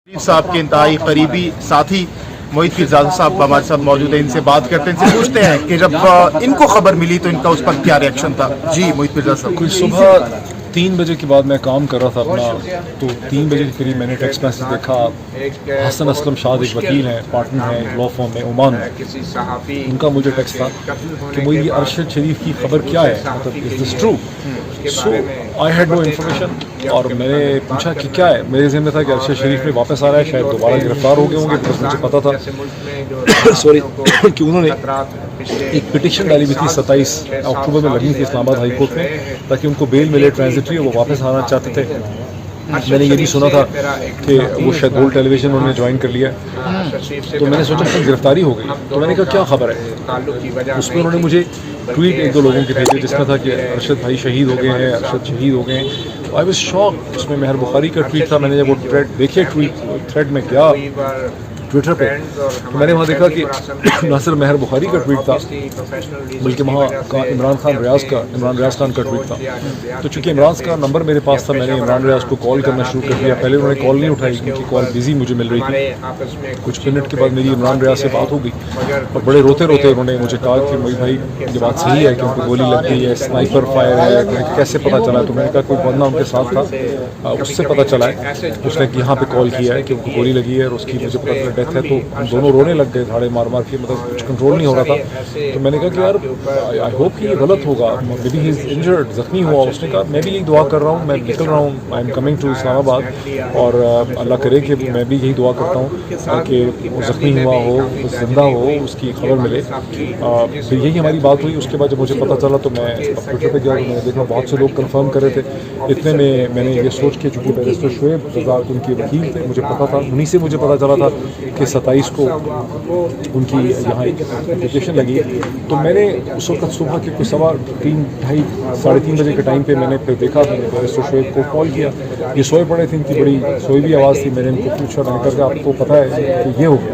साहब के इंतहाई करीबी साथी मोहित पीरजादा साहब हमारे साथ मौजूद है, इनसे बात करते हैं, इनसे पूछते हैं कि जब इनको खबर मिली तो इनका उस पर क्या रिएक्शन था। जी मोहित पीरजादा साहब। कुछ सुबह 3 बजे के बाद मैं काम कर रहा था अपना, तो 3 बजे के करीब मैंने टेक्स्ट मैसेज देखा। हसन असलम शाद एक वकील हैं, पार्टनर हैं लॉ फर्म में ओमान में, उनका मुझे टेक्स्ट था कि मुझे ये अरशद शरीफ की खबर क्या है, मतलब is this true. So I had no information और मैंने पूछा कि क्या है। मेरे ज़हन में था कि अरशद शरीफ में वापस आ रहा है, शायद दोबारा गिरफ्तार हो गए होंगे, बिकॉज मुझे पता था सॉरी कि उन्होंने एक पिटिशन डाली हुई थी 27 अक्टूबर में लगनी थी इस्लामाबाद हाई कोर्ट में, ताकि उनको बेल मिले ट्रांजिटरी, वो वापस आना चाहते थे। मैंने ये भी सुना था कि वो शायद गोल्ड टेलीविजन उन्होंने ज्वाइन कर लिया, तो मैंने सोचा कि गिरफ्तारी हो गई। तो मैंने कहा क्या खबर है। उसमें उन्होंने मुझे ट्वीट 1-2 लोगों के भेजे जिसमें था कि अरशद भाई शहीद हो गए हैं, अरशद शहीद हो गए हैं। I was shocked. उसमें मेहर बुखारी का ट्वीट था। मैंने जब वो देखे थ्रेड में गया ट्विटर पे, तो मैंने वहाँ देखा कि न सिर्फ मेहर बुखारी का ट्वीट था, बल्कि वहाँ का इमरान रियाज खान का ट्वीट था। तो चूँकि इमरान का नंबर मेरे पास था, मैंने इमरान रियाज को कॉल करना शुरू कर दिया। पहले उन्होंने कॉल नहीं उठाई क्योंकि कॉल बिजी मुझे मिल रही थी। कुछ मिनट के बाद मेरी इमरान रियाज से बात हो गई और बड़े रोते रोते उन्होंने मुझे कहा कि मोहित भाई ये बात सही है कि उनको गोली लग गई है, स्नाइपर फायर है, कैसे पता चला। तो मैंने कहा कोई बंदा उनके साथ था, उससे पता चला है, उसने यहाँ पे कॉल किया है कि उनको गोली लगी है और उसकी मुझे पता चला डेथ है। तो हम दोनों रोने लग गए, धाड़े मार मार के, मतलब कुछ कंट्रोल नहीं हो रहा था। तो मैंने कहा कि यार आई होप कि ये गलत होगा, may be he is injured, जख्मी हुआ। उसने कहा मैं भी यही दुआ कर रहा हूँ, मैं निकल रहा हूँ, I am coming to Islamabad, और अल्लाह करे कि मैं भी यही दुआ करता हूँ कि वो जख्मी हुआ हो, जिंदा हो, उसकी खबर मिले। तो यही हमारी बात हुई। उसके बाद जब मुझे पता चला तो मैं ट्विटर पर गया, तो मैंने देखा बहुत से लोग कंफर्म कर रहे थे। इतने में मैंने ये सोच के, चूँकि बैरिस्टर शुएब रज़ाक उनके वकील थे, मुझे पता था, उन्हीं से मुझे पता चला था कि 27 को उनकी यहाँ एक एप्लीकेशन लगी। तो मैंने उस वक्त सुबह के कुछ 3:30 बजे के टाइम पे मैंने फिर देखा, मैंने बैरिस्टर शुएब को कॉल किया। ये सोए पड़े थे, इनकी बड़ी सोई भी आवाज़ थी। मैंने इनको पूछा, मैंने कहा आपको पता है कि ये हो गया?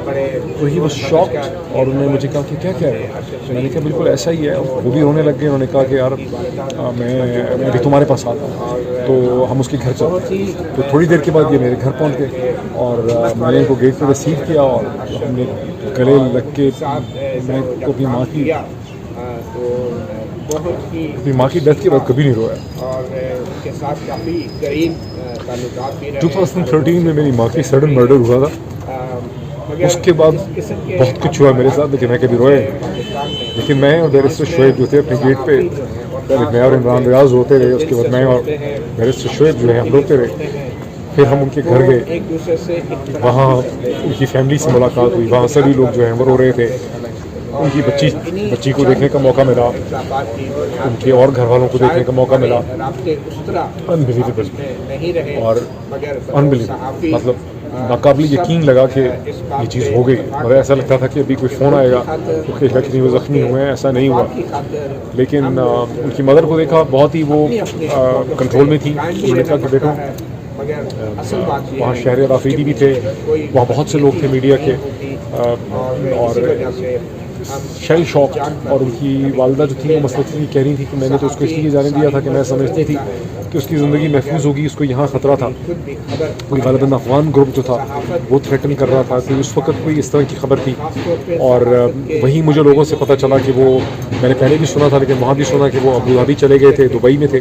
तो ही वॉज शॉक्ड और उन्होंने मुझे कहा कि क्या क्या है। तो मैंने कहा बिल्कुल ऐसा ही है। वो भी रोने लग गए। उन्होंने कहा कि यार मैं भी तुम्हारे पास आता हूँ, तो हम उसके घर चलते। तो थोड़ी देर के बाद ये मेरे घर पहुँच गए और मैंने इनको गेट पर रिसीव किया और हमने गले लग के, मैं तो अपनी माँ की डेथ के बाद कभी नहीं रोया। 2013 में मेरी माँ की सडन मर्डर हुआ था। उसके बाद बहुत कुछ हुआ मेरे साथ, लेकिन मैं कभी रोया नहीं। लेकिन मैं और बैरिस्टर शुएब जो थे अपने गेट पे, पहले मैं और इमरान रियाज रोते रहे, उसके बाद मैं और बैरिस्टर शुएब जो है हम रोते रहे। फिर हम उनके घर गए, वहाँ उनकी फैमिली से मुलाकात हुई। वहाँ सभी लोग जो हैं वो रो रहे थे। उनकी बच्ची को देखने का मौका मिला, उनके और घर वालों को देखने का मौका मिला। अनबिलीवेबल और अनबिलीवेबल, मतलब नाकाबिल यकीन लगा कि ये चीज़ हो गई। और ऐसा लगता था कि अभी कोई फ़ोन आएगा तो कहेगा कि नहीं वो ज़ख्मी हुए हैं, ऐसा नहीं हुआ। लेकिन उनकी मदर को देखा, बहुत ही वो कंट्रोल में थी। उन्होंने कहा कि बेटो, वहाँ शहर राफीदी भी थे, वहाँ बहुत से लोग थे मीडिया के, और शेल शॉक। और उनकी वालदा जो थी वो मसलती कह रही थी कि मैंने तो उसको इसलिए जाने दिया था कि मैं समझती थी कि उसकी ज़िंदगी महफूज होगी, उसको यहाँ ख़तरा था। कोई गालिबन अफगान ग्रुप जो था वो थ्रेटन कर रहा था, तो उस वक्त कोई इस तरह की खबर थी। और वहीं मुझे लोगों से पता चला कि वो, मैंने पहले भी सुना था लेकिन वहाँ भी सुना कि वो अबू धाबी चले गए थे, दुबई में थे।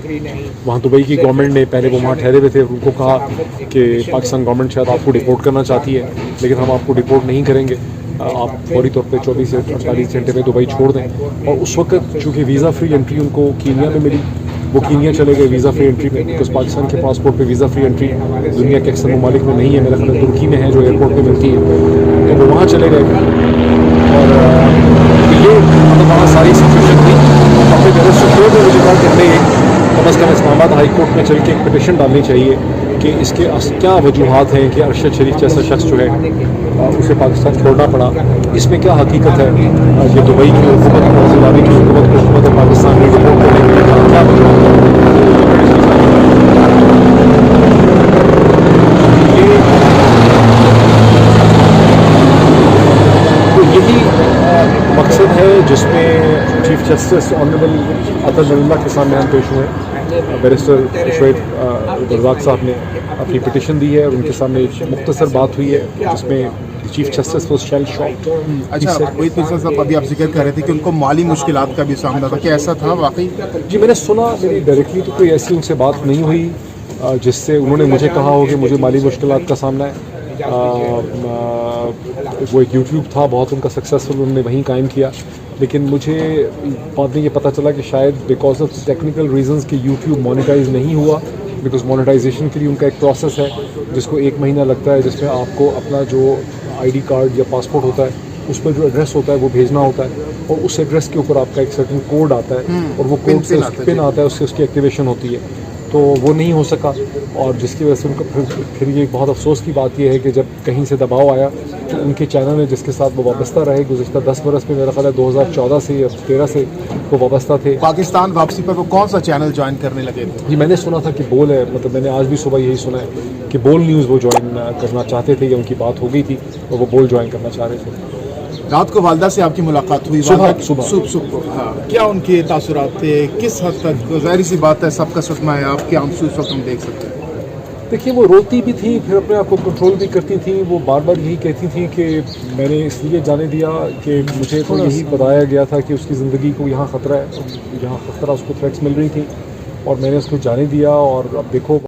वहाँ दुबई की गवर्नमेंट ने, पहले वो वहाँ ठहरे हुए थे, उनको कहा कि पाकिस्तान गवर्नमेंट शायद आपको डिपोर्ट करना चाहती है, लेकिन हम आपको डिपोर्ट नहीं करेंगे, आप फौरी तौर पे 24 से 48 घंटे में दुबई छोड़ दें। और उस वक्त चूँकि वीज़ा फ्री एंट्री उनको कीनिया में मिली, वो कीनिया चले गए वीज़ा फ्री एंट्री में, बिकॉज पाकिस्तान के पासपोर्ट पे वीज़ा फ्री एंट्री दुनिया के अक्सर ममालिक में नहीं है। मेरा ख्याल तुर्की में है जो एयरपोर्ट पे मिलती है, तो वो वहाँ चले गए। और ये मतलब वहाँ सारी सिचुएशन थी। अपने बैरिस्टर शुएब ने मुझे कहा कि हमें कम अज़ कम इस्लामाबाद हाई कोर्ट में चल के एक पिटिशन डालनी चाहिए कि इसके क्या वजूहात हैं कि अरशद शरीफ जैसा शख्स जो है उसे पाकिस्तान छोड़ना पड़ा, इसमें क्या हकीकत है। ये दुबई की हुकूमत को, अबू धाबी की हुकूमत को, हुकूमत पाकिस्तान में रिपोर्ट करने के क्या वजूहात है। तो यही मकसद है जिसमें चीफ जस्टिस ऑनरेबल अतर के सामने हम पेश हुए। बैरिस्टर शुएब रज़ाक साहब ने अपनी पिटिशन दी है और उनके सामने एक मुख्तसर बात हुई है जिसमें chief justice was shell shocked. अच्छा मोहित मिर्जा साहब, अभी आप जिक्र कर रहे थे कि उनको माली मुश्किलात का भी सामना था, क्या ऐसा था वाकई? जी मैंने सुना, मेरी डायरेक्टली तो कोई ऐसी उनसे बात नहीं हुई जिससे उन्होंने मुझे कहा हो कि मुझे माली मुश्किलात का सामना है। वो एक यूट्यूब था बहुत उनका सक्सेसफुल, उन्होंने वहीं कायम किया, लेकिन मुझे बाद में ये पता चला कि शायद बिकॉज ऑफ टेक्निकल रीजंस कि यूट्यूब मोनेटाइज नहीं हुआ, बिकॉज मोनेटाइजेशन के लिए उनका एक प्रोसेस है जिसको 1 महीना लगता है, जिसमें आपको अपना जो आईडी कार्ड या पासपोर्ट होता है उस पर जो एड्रेस होता है वो भेजना होता है और उस एड्रेस के ऊपर आपका एक सर्टेन कोड आता है और वो कोड से पिन आता है, उससे उसकी एक्टिवेशन होती है, तो वो नहीं हो सका। और जिसकी वजह से उनका फिर ये बहुत अफसोस की बात यह है कि जब कहीं से दबाव आया तो उनके चैनल में जिसके साथ वो वाबस्ता रहे गुज़श्ता 10 बरस में, मेरा ख्याल है 2014 से या 13 से वो वाबस्ता थे। पाकिस्तान वापसी पर वो कौन सा चैनल ज्वाइन करने लगे थे? जी मैंने सुना था कि बोल है, मतलब मैंने आज भी सुबह यही सुना है कि बोल न्यूज़ वो ज्वाइन करना चाहते थे या उनकी बात हो गई थी और वो बोल ज्वाइन करना चाह रहे थे। रात को वालदा से आपकी मुलाकात हुई? सुबह को। हाँ, क्या उनके तासुरात थे, किस हद तक? ज़ाहिर सी बात है सबका सदमा है, आपके आंसू इस वक्त हम देख सकते हैं। देखिए वो रोती भी थी, फिर अपने आप को कंट्रोल भी करती थी। वो बार बार यही कहती थी कि मैंने इसलिए जाने दिया कि मुझे तो यही बताया गया था कि उसकी ज़िंदगी को यहाँ ख़तरा है, यहाँ ख़तरा उसको थ्रेट्स मिल रही थी और मैंने उसको जाने दिया। और अब देखो